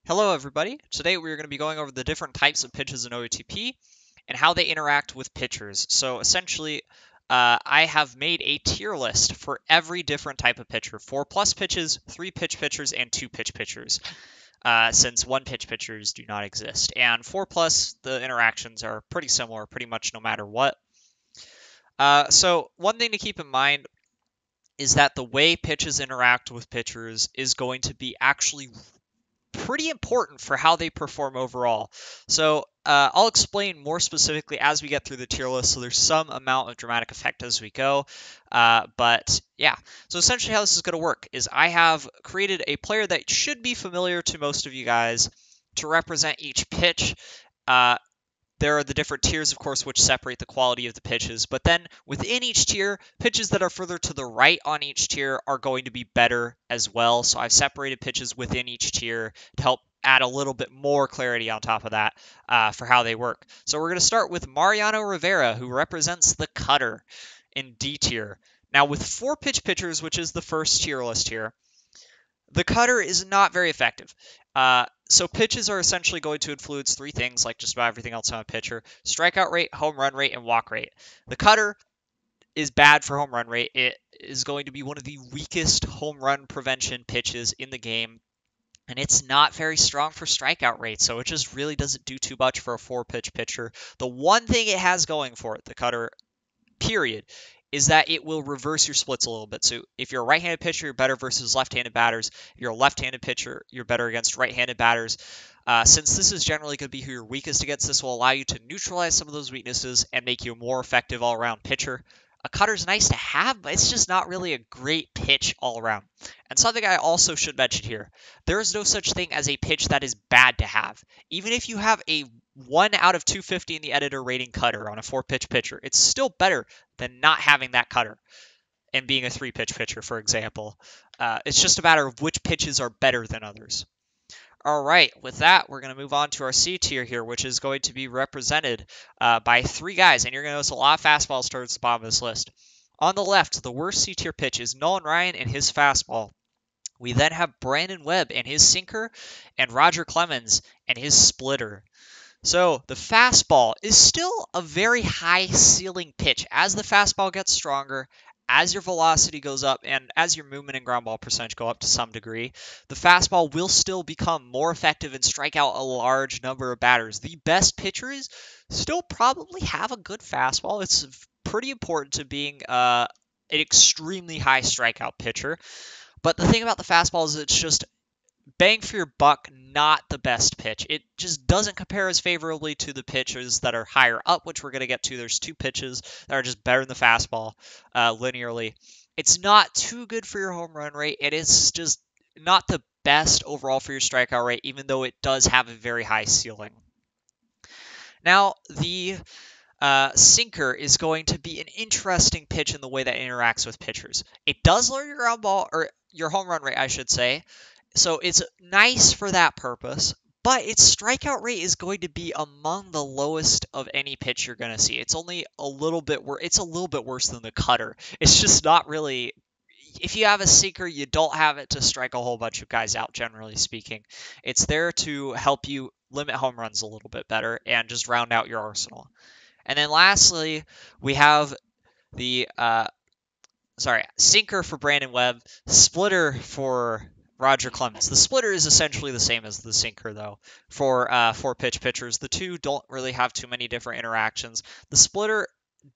Hello everybody. Today we're going to be going over the different types of pitches in OOTP and how they interact with pitchers. So essentially, I have made a tier list for every different type of pitcher. 4+ pitches, 3-pitch pitchers, and 2-pitch pitchers. Since 1-pitch pitchers do not exist. And 4+, the interactions are pretty similar, pretty much no matter what. So one thing to keep in mind is that the way pitches interact with pitchers is going to be actually pretty important for how they perform overall. So I'll explain more specifically as we get through the tier list, so there's some amount of dramatic effect as we go. But yeah, so essentially how this is going to work is I have created a player that should be familiar to most of you guys to represent each pitch. There are the different tiers, of course, which separate the quality of the pitches. But then within each tier, pitches that are further to the right on each tier are going to be better as well. So I've separated pitches within each tier to help add a little bit more clarity on top of that for how they work. So we're going to start with Mariano Rivera, who represents the cutter in D tier. Now with 4-pitch pitchers, which is the first tier list here, the cutter is not very effective. So pitches are essentially going to influence 3 things, like just about everything else on a pitcher: strikeout rate, home run rate, and walk rate. The cutter is bad for home run rate. It is going to be one of the weakest home run prevention pitches in the game, and it's not very strong for strikeout rate, so it just really doesn't do too much for a 4-pitch pitcher. The one thing it has going for it, the cutter, period, is that it will reverse your splits a little bit. So if you're a right-handed pitcher, you're better versus left-handed batters. If you're a left-handed pitcher, you're better against right-handed batters. Since this is generally going to be who you're weakest against, this will allow you to neutralize some of those weaknesses and make you a more effective all-around pitcher. A cutter's nice to have, but it's just not really a great pitch all around. And something I also should mention here, there is no such thing as a pitch that is bad to have. Even if you have a 1 out of 250 in the editor rating cutter on a 4-pitch pitcher, it's still better than not having that cutter and being a 3-pitch pitcher, for example. It's just a matter of which pitches are better than others. All right, with that, we're going to move on to our C tier here, which is going to be represented by 3 guys, and you're going to notice a lot of fastballs towards the bottom of this list. On the left, the worst C tier pitch is Nolan Ryan and his fastball. We then have Brandon Webb and his sinker, and Roger Clemens and his splitter. So the fastball is still a very high ceiling pitch. As the fastball gets stronger, as your velocity goes up, and as your movement and ground ball percentage go up to some degree, the fastball will still become more effective and strike out a large number of batters. The best pitchers still probably have a good fastball. It's pretty important to being an extremely high strikeout pitcher. But the thing about the fastball is it's just bang for your buck, not the best pitch. It just doesn't compare as favorably to the pitches that are higher up, which we're going to get to. There's 2 pitches that are just better than the fastball linearly. It's not too good for your home run rate. It is just not the best overall for your strikeout rate, even though it does have a very high ceiling. Now, the sinker is going to be an interesting pitch in the way that it interacts with pitchers. It does lower your ground ball, or your home run rate, I should say. So it's nice for that purpose, but its strikeout rate is going to be among the lowest of any pitch you're going to see. It's only a little bit it's a little bit worse than the cutter. It's just not really. If you have a sinker, you don't have it to strike a whole bunch of guys out, generally speaking. It's there to help you limit home runs a little bit better and just round out your arsenal. And then lastly, we have the sinker for Brandon Webb, splitter for Roger Clemens. The splitter is essentially the same as the sinker, though, for 4-pitch pitchers. The two don't really have too many different interactions. The splitter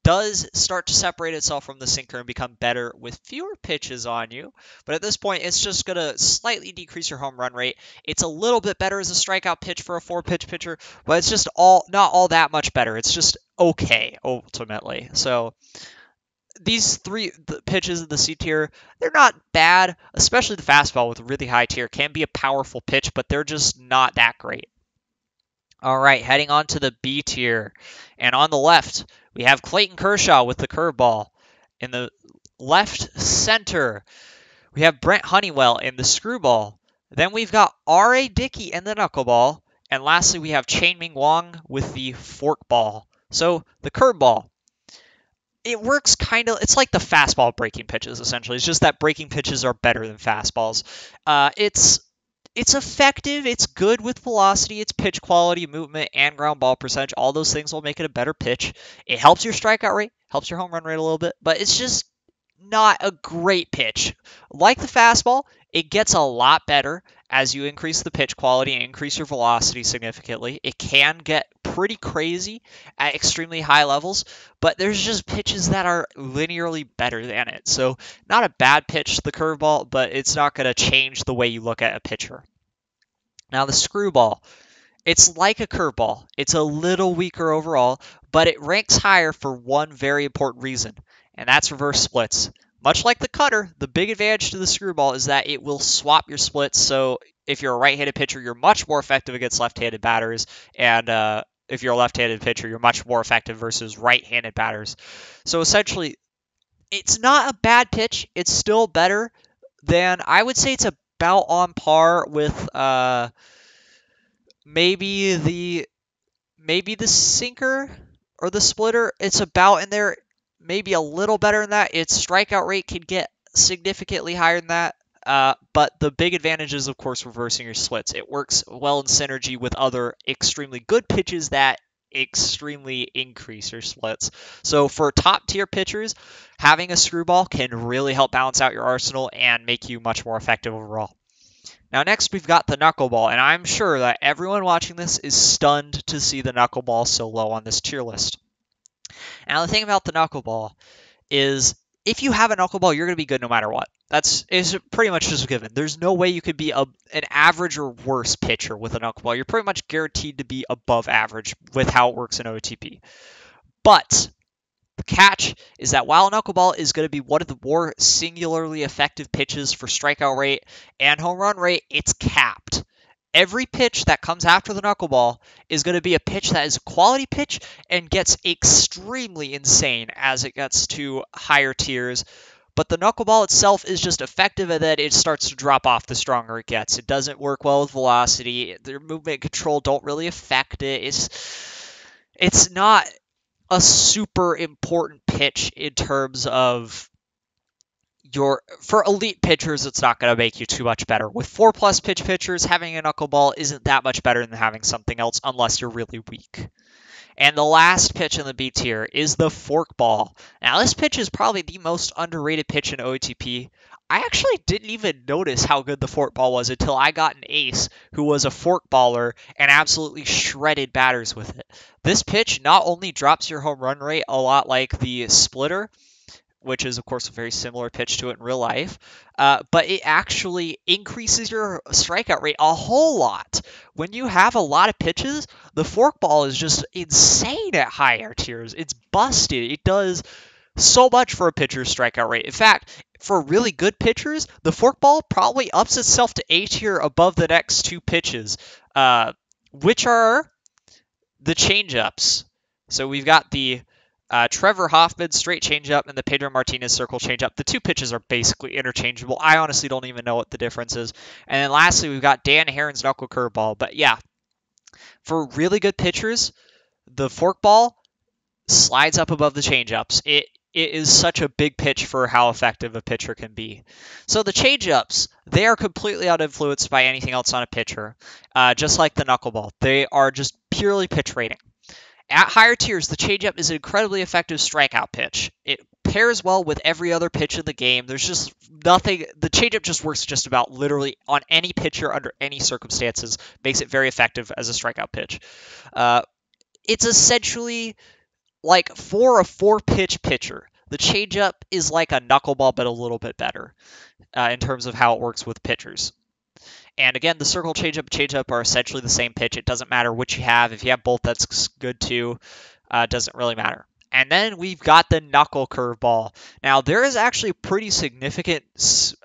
does start to separate itself from the sinker and become better with fewer pitches on you, but at this point, it's just going to slightly decrease your home run rate. It's a little bit better as a strikeout pitch for a 4-pitch pitcher, but it's just not all that much better. It's just okay, ultimately. So these 3 pitches in the C tier, they're not bad, especially the fastball with a really high tier can be a powerful pitch, but they're just not that great. All right, heading on to the B tier. And on the left, we have Clayton Kershaw with the curveball. In the left center, we have Brent Honeywell in the screwball. Then we've got R.A. Dickey and the knuckleball. And lastly, we have Chang-Ming Wang with the forkball. So the curveball, it works it's like the fastball breaking pitches, essentially. It's just that breaking pitches are better than fastballs. It's effective, it's good with velocity, it's pitch quality, movement, and ground ball percentage. All those things will make it a better pitch. It helps your strikeout rate, helps your home run rate a little bit, but it's just not a great pitch. Like the fastball, it gets a lot better as you increase the pitch quality and increase your velocity significantly. It can get pretty crazy at extremely high levels, but there's just pitches that are linearly better than it. So not a bad pitch, the curveball, but it's not going to change the way you look at a pitcher. Now the screwball, it's like a curveball. It's a little weaker overall, but it ranks higher for one very important reason, and that's reverse splits. Much like the cutter, the big advantage to the screwball is that it will swap your splits. So if you're a right-handed pitcher, you're much more effective against left-handed batters, and if you're a left-handed pitcher, you're much more effective versus right-handed batters. So essentially, it's not a bad pitch. It's still better than, I would say it's about on par with maybe the sinker or the splitter. It's about in there, maybe a little better than that. Its strikeout rate can get significantly higher than that. But the big advantage is, of course, reversing your splits. It works well in synergy with other extremely good pitches that extremely increase your splits. So for top tier pitchers, having a screwball can really help balance out your arsenal and make you much more effective overall. Now next we've got the knuckleball, and I'm sure that everyone watching this is stunned to see the knuckleball so low on this tier list. Now the thing about the knuckleball is if you have a knuckleball, you're going to be good no matter what. Is pretty much just a given. There's no way you could be an average or worse pitcher with a knuckleball. You're pretty much guaranteed to be above average with how it works in OOTP. But the catch is that while a knuckleball is going to be one of the more singularly effective pitches for strikeout rate and home run rate, it's capped. Every pitch that comes after the knuckleball is going to be a pitch that is a quality pitch and gets extremely insane as it gets to higher tiers. But the knuckleball itself is just effective, and then it starts to drop off the stronger it gets. It doesn't work well with velocity. Their movement control don't really affect it. It's not a super important pitch in terms of for elite pitchers, it's not going to make you too much better. With 4+ pitch pitchers, having a knuckleball isn't that much better than having something else unless you're really weak. And the last pitch in the B tier is the forkball. Now, this pitch is probably the most underrated pitch in OOTP. I actually didn't even notice how good the forkball was until I got an ace who was a forkballer and absolutely shredded batters with it. This pitch not only drops your home run rate a lot like the splitter, which is, of course, a very similar pitch to it in real life, but it actually increases your strikeout rate a whole lot. When you have a lot of pitches, the forkball is just insane at higher tiers. It's busted. It does so much for a pitcher's strikeout rate. In fact, for really good pitchers, the forkball probably ups itself to A tier above the next two pitches, which are the changeups. So we've got the Trevor Hoffman straight changeup and the Pedro Martinez circle changeup. The two pitches are basically interchangeable. I honestly don't even know what the difference is. And then lastly, we've got Dan Heron's knuckle curveball. But yeah, for really good pitchers, the forkball slides up above the changeups. It is such a big pitch for how effective a pitcher can be. So the changeups, they are completely uninfluenced by anything else on a pitcher, just like the knuckleball. They are just purely pitch rating. At higher tiers, the changeup is an incredibly effective strikeout pitch. It pairs well with every other pitch in the game. There's just nothing. The changeup just works just about literally on any pitcher under any circumstances. Makes it very effective as a strikeout pitch. It's essentially like for a 4-pitch pitcher, the changeup is like a knuckleball, but a little bit better in terms of how it works with pitchers. And again, the circle changeup are essentially the same pitch. It doesn't matter which you have. If you have both, that's good too. It doesn't really matter. And then we've got the knuckle curveball. Now, there is actually pretty significant,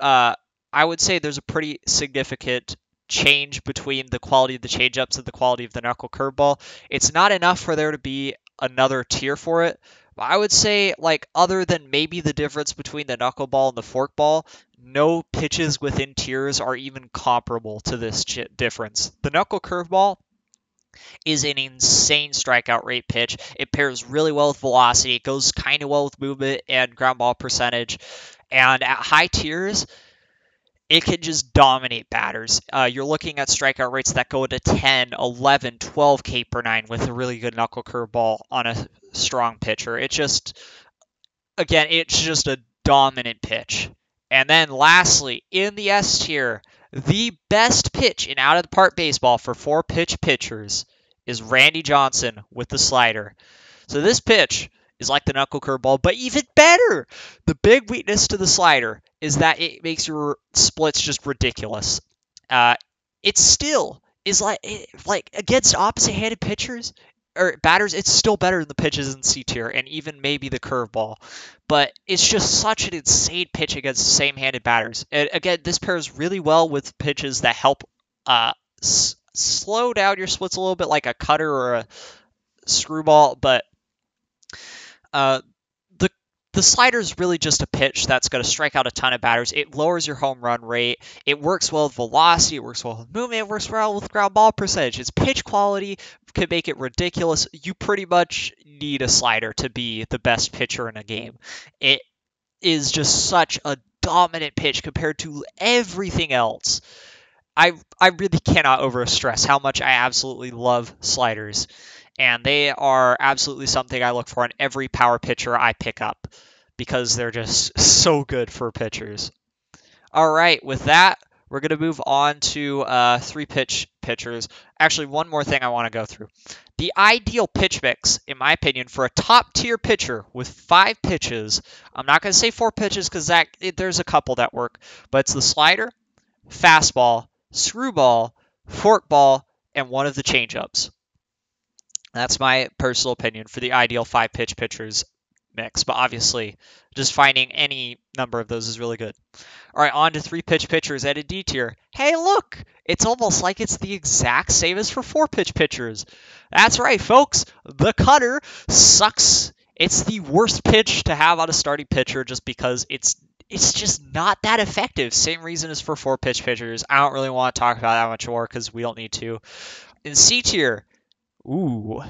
I would say there's a pretty significant change between the quality of the changeups and the quality of the knuckle curveball. It's not enough for there to be another tier for it. I would say, like, other than maybe the difference between the knuckleball and the forkball, no pitches within tiers are even comparable to this difference. The knuckle curveball is an insane strikeout rate pitch. It pairs really well with velocity. It goes kind of well with movement and ground ball percentage. And at high tiers, it can just dominate batters. You're looking at strikeout rates that go to 10, 11, 12 K per nine with a really good knuckle curveball on a strong pitcher. It's just a dominant pitch. And then lastly, in the S tier, the best pitch in out of the park baseball for 4-pitch pitchers is Randy Johnson with the slider. So this pitch is like the knuckle curveball, but even better. The big weakness to the slider is that it makes your splits just ridiculous. It still is like against opposite-handed pitchers or batters, it's still better than the pitches in C tier and even maybe the curveball. But it's just such an insane pitch against same-handed batters. And again, this pairs really well with pitches that help slow down your splits a little bit, like a cutter or a screwball. But the slider is really just a pitch that's going to strike out a ton of batters. It lowers your home run rate. It works well with velocity. It works well with movement. It works well with ground ball percentage. Its pitch quality could make it ridiculous. You pretty much need a slider to be the best pitcher in a game. It is just such a dominant pitch compared to everything else. I really cannot overstress how much I absolutely love sliders. And they are absolutely something I look for in every power pitcher I pick up because they're just so good for pitchers. All right, with that, we're going to move on to 3-pitch pitchers. Actually, one more thing I want to go through. The ideal pitch mix, in my opinion, for a top-tier pitcher with 5 pitches, I'm not going to say 4 pitches because there's a couple that work, but it's the slider, fastball, screwball, forkball, and one of the changeups. That's my personal opinion for the ideal 5-pitch pitchers mix, but obviously just finding any number of those is really good. All right, on to 3-pitch pitchers at a D tier. Hey, look, it's almost like it's the exact same as for 4-pitch pitchers. That's right, folks, the cutter sucks. It's the worst pitch to have on a starting pitcher just because it's just not that effective. Same reason as for 4-pitch pitchers. I don't really want to talk about that much more because we don't need to. In C tier, ooh,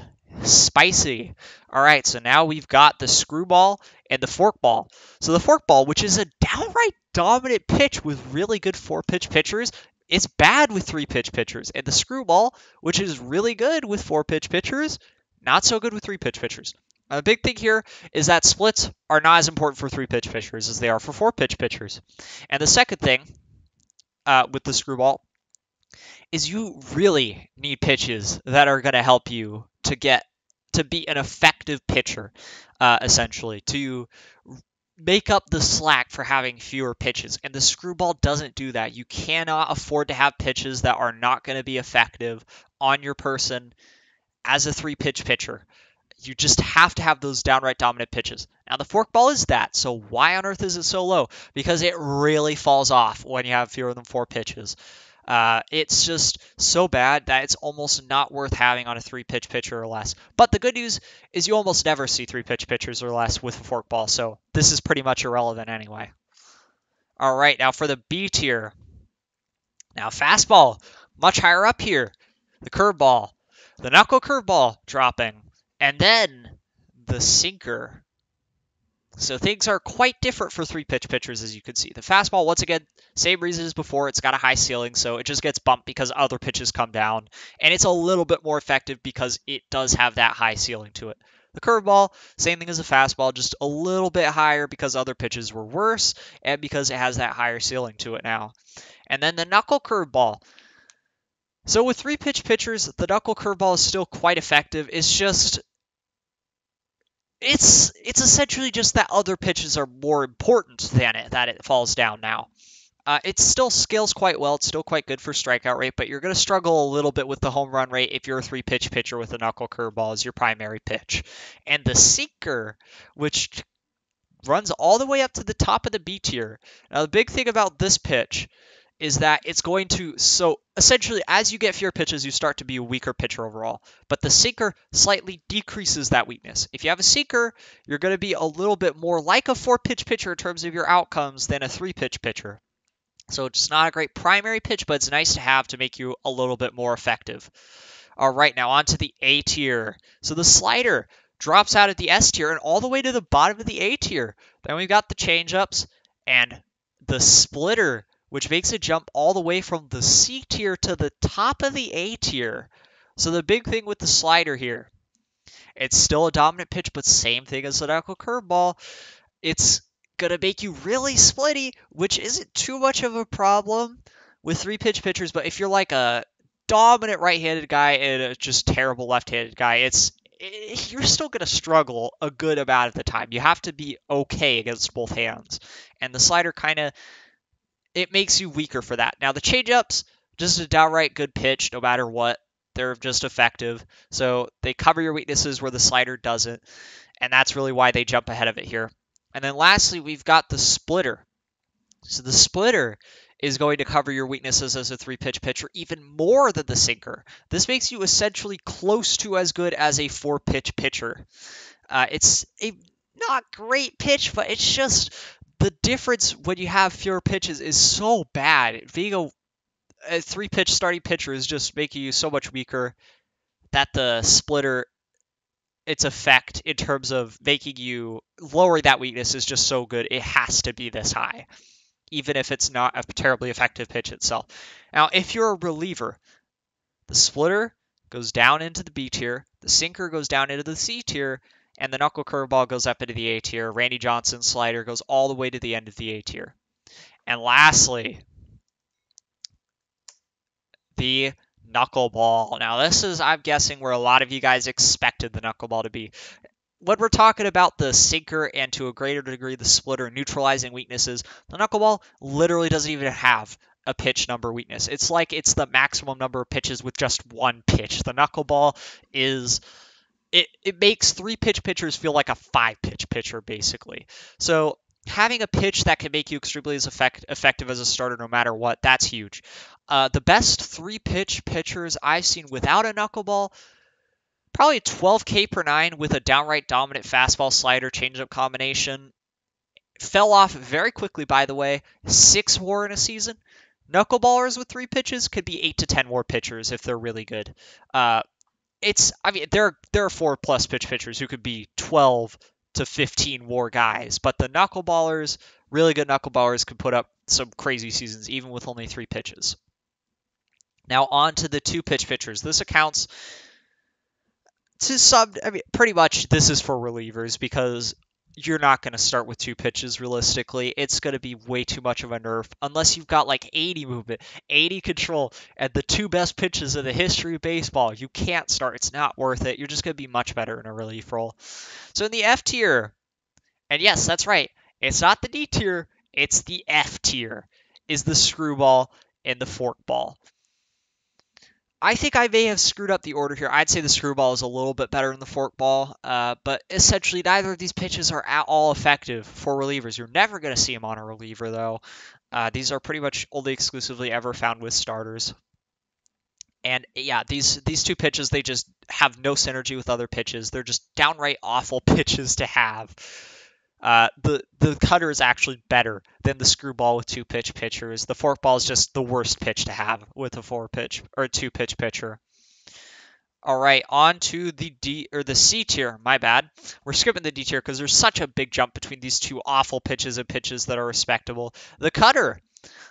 spicy. All right, so now we've got the screwball and the forkball. So the forkball, which is a downright dominant pitch with really good 4-pitch pitchers, it's bad with 3-pitch pitchers. And the screwball, which is really good with 4-pitch pitchers, not so good with 3-pitch pitchers. Now, the big thing here is that splits are not as important for 3-pitch pitchers as they are for 4-pitch pitchers. And the second thing with the screwball is you really need pitches that are going to help you to be an effective pitcher, essentially, to make up the slack for having fewer pitches. And the screwball doesn't do that. You cannot afford to have pitches that are not going to be effective on your person as a 3-pitch pitcher. You just have to have those downright dominant pitches. Now, the forkball is that, so why on earth is it so low? Because it really falls off when you have fewer than 4 pitches. It's just so bad that it's almost not worth having on a 3-pitch pitcher or less. But the good news is you almost never see 3-pitch pitchers or less with a forkball, so this is pretty much irrelevant anyway. All right, now for the B tier. Now, fastball, much higher up here. The curveball, the knuckle curveball dropping, and then the sinker. So things are quite different for 3-pitch pitchers, as you can see. The fastball, once again, same reason as before. It's got a high ceiling, so it just gets bumped because other pitches come down. And it's a little bit more effective because it does have that high ceiling to it. The curveball, same thing as the fastball, just a little bit higher because other pitches were worse and because it has that higher ceiling to it now. And then the knuckle curveball. So with 3-pitch pitchers, the knuckle curveball is still quite effective. It's just... It's essentially just that other pitches are more important than it, that it falls down now. It still scales quite well. It's still quite good for strikeout rate, but you're going to struggle a little bit with the home run rate if you're a 3-pitch pitcher with a knuckle curveball as your primary pitch. And the sinker, which runs all the way up to the top of the B tier. Now, the big thing about this pitch is that it's going to, so essentially as you get fewer pitches, you start to be a weaker pitcher overall. But the sinker slightly decreases that weakness. If you have a sinker, you're going to be a little bit more like a 4-pitch pitcher in terms of your outcomes than a 3-pitch pitcher. So it's not a great primary pitch, but it's nice to have to make you a little bit more effective. All right, now on to the A tier. So the slider drops out at the S tier and all the way to the bottom of the A tier. Then we've got the changeups and the splitter, which makes it jump all the way from the C tier to the top of the A tier. So the big thing with the slider here, it's still a dominant pitch, but same thing as the knuckle curveball. It's going to make you really splitty, which isn't too much of a problem with 3-pitch pitchers. But if you're like a dominant right-handed guy and a just terrible left-handed guy, you're still going to struggle a good amount of the time. You have to be okay against both hands. And the slider it makes you weaker for that. Now, the changeups, just a downright good pitch no matter what. They're just effective. So they cover your weaknesses where the slider doesn't. And that's really why they jump ahead of it here. And then lastly, we've got the splitter. So the splitter is going to cover your weaknesses as a 3-pitch pitcher even more than the sinker. This makes you essentially close to as good as a 4-pitch pitcher. It's a not great pitch, but it's just the difference when you have fewer pitches is so bad. Being a 3-pitch starting pitcher is just making you so much weaker that the splitter, its effect in terms of making you lowering that weakness is just so good. It has to be this high, even if it's not a terribly effective pitch itself. Now, if you're a reliever, the splitter goes down into the B tier, the sinker goes down into the C tier, and the knuckle curveball goes up into the A tier. Randy Johnson's slider goes all the way to the end of the A tier. And lastly, the knuckleball. Now, this is, I'm guessing, where a lot of you guys expected the knuckleball to be. When we're talking about the sinker and to a greater degree the splitter neutralizing weaknesses, the knuckleball literally doesn't even have a pitch number weakness. It's like it's the maximum number of pitches with just one pitch. The knuckleball is... It makes 3-pitch pitchers feel like a 5-pitch pitcher, basically. So having a pitch that can make you extremely as effective as a starter no matter what, that's huge. The best 3-pitch pitchers I've seen without a knuckleball, probably 12K per 9 with a downright dominant fastball slider changeup combination. Fell off very quickly, by the way. 6 WAR in a season. Knuckleballers with 3 pitches could be 8 to 10 WAR pitchers if they're really good. There are 4+ pitch pitchers who could be 12 to 15 WAR guys, but the knuckleballers, really good knuckleballers, could put up some crazy seasons even with only 3 pitches. Now on to the 2-pitch pitchers. This accounts to some, pretty much this is for relievers because you're not going to start with 2 pitches realistically. It's going to be way too much of a nerf unless you've got like 80 movement, 80 control, and the 2 best pitches in the history of baseball. You can't start. It's not worth it. You're just going to be much better in a relief role. So in the F tier, and yes, that's right, it's not the D tier, it's the F tier, is the screwball and the forkball. I think I may have screwed up the order here. I'd say the screwball is a little bit better than the forkball, but essentially neither of these pitches are at all effective for relievers. You're never going to see them on a reliever, though. These are pretty much only exclusively ever found with starters. And yeah, these 2 pitches, they just have no synergy with other pitches. They're just downright awful pitches to have. The cutter is actually better than the screwball with 2-pitch pitchers. The forkball is just the worst pitch to have with a 4-pitch or 2-pitch pitcher. All right, on to the D or the C tier. My bad. We're skipping the D tier because there's such a big jump between these 2 awful pitches and pitches that are respectable. The cutter.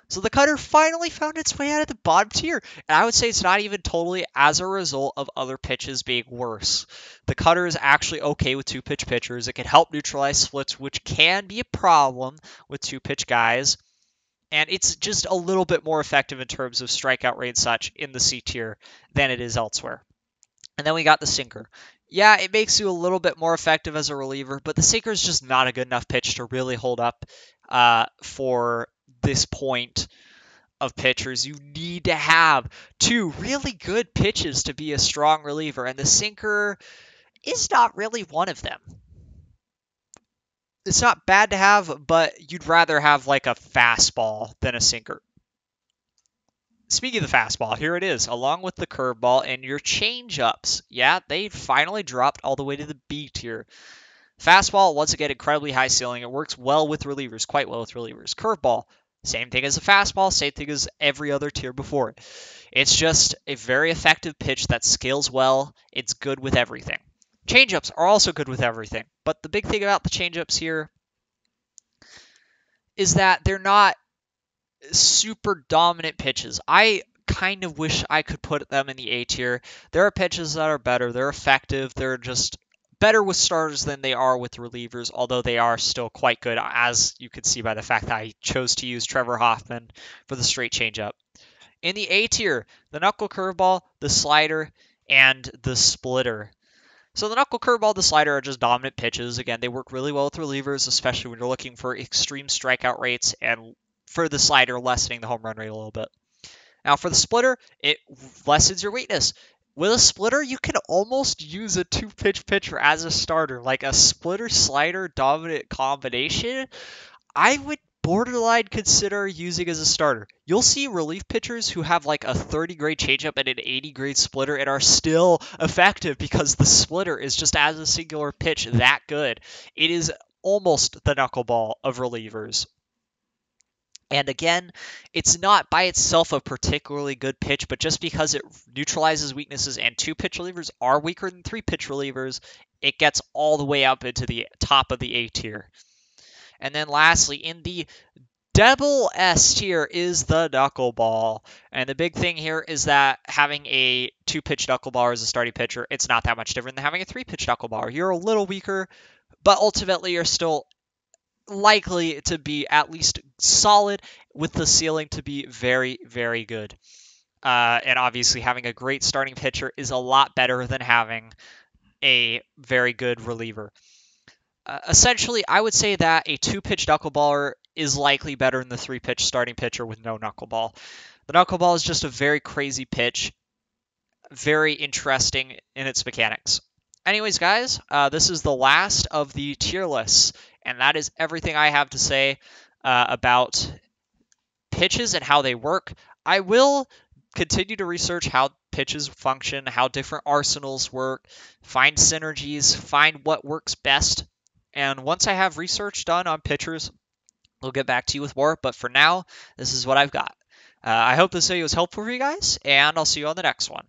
So the cutter finally found its way out of the bottom tier. And I would say it's not even totally as a result of other pitches being worse. The cutter is actually okay with 2-pitch pitchers. It can help neutralize splits, which can be a problem with 2-pitch guys. And it's just a little bit more effective in terms of strikeout rate and such in the C tier than it is elsewhere. And then we got the sinker. Yeah, it makes you a little bit more effective as a reliever, but the sinker is just not a good enough pitch to really hold up for this point of pitchers. You need to have 2 really good pitches to be a strong reliever, and the sinker is not really one of them. It's not bad to have, but you'd rather have like a fastball than a sinker. Speaking of the fastball, here it is, along with the curveball and your changeups. Yeah, they finally dropped all the way to the B tier. Fastball, once again, incredibly high ceiling. It works well with relievers, quite well with relievers. Curveball, same thing as a fastball, same thing as every other tier before it. It's just a very effective pitch that scales well. It's good with everything. Changeups are also good with everything. But the big thing about the changeups here is that they're not super dominant pitches. I kind of wish I could put them in the A tier. There are pitches that are better. They're effective. They're just better with starters than they are with relievers, although they are still quite good, as you can see by the fact that I chose to use Trevor Hoffman for the straight changeup. In the A tier, the knuckle curveball, the slider, and the splitter. So the knuckle curveball, the slider are just dominant pitches. Again, they work really well with relievers, especially when you're looking for extreme strikeout rates, and for the slider, lessening the home run rate a little bit. Now for the splitter, it lessens your weakness. With a splitter, you can almost use a two-pitch pitcher as a starter, like a splitter slider dominant combination. I would borderline consider using as a starter. You'll see relief pitchers who have like a 30 grade changeup and an 80 grade splitter and are still effective because the splitter is just as a singular pitch that good. It is almost the knuckleball of relievers. And again, it's not by itself a particularly good pitch, but just because it neutralizes weaknesses and two pitch relievers are weaker than three pitch relievers, it gets all the way up into the top of the A tier. And then lastly, in the double S tier is the knuckleball. And the big thing here is that having a two-pitch knuckleballer as a starting pitcher, it's not that much different than having a three-pitch knuckleballer. You're a little weaker, but ultimately you're still likely to be at least solid with the ceiling to be very, very good. And obviously having a great starting pitcher is a lot better than having a very good reliever. Essentially, I would say that a two-pitch knuckleballer is likely better than the three-pitch starting pitcher with no knuckleball. The knuckleball is just a very crazy pitch, very interesting in its mechanics. Anyways, guys, this is the last of the tier lists, and that is everything I have to say about pitches and how they work. I will continue to research how pitches function, how different arsenals work, find synergies, find what works best. And once I have research done on pitchers, we'll get back to you with more. But for now, this is what I've got. I hope this video was helpful for you guys, and I'll see you on the next one.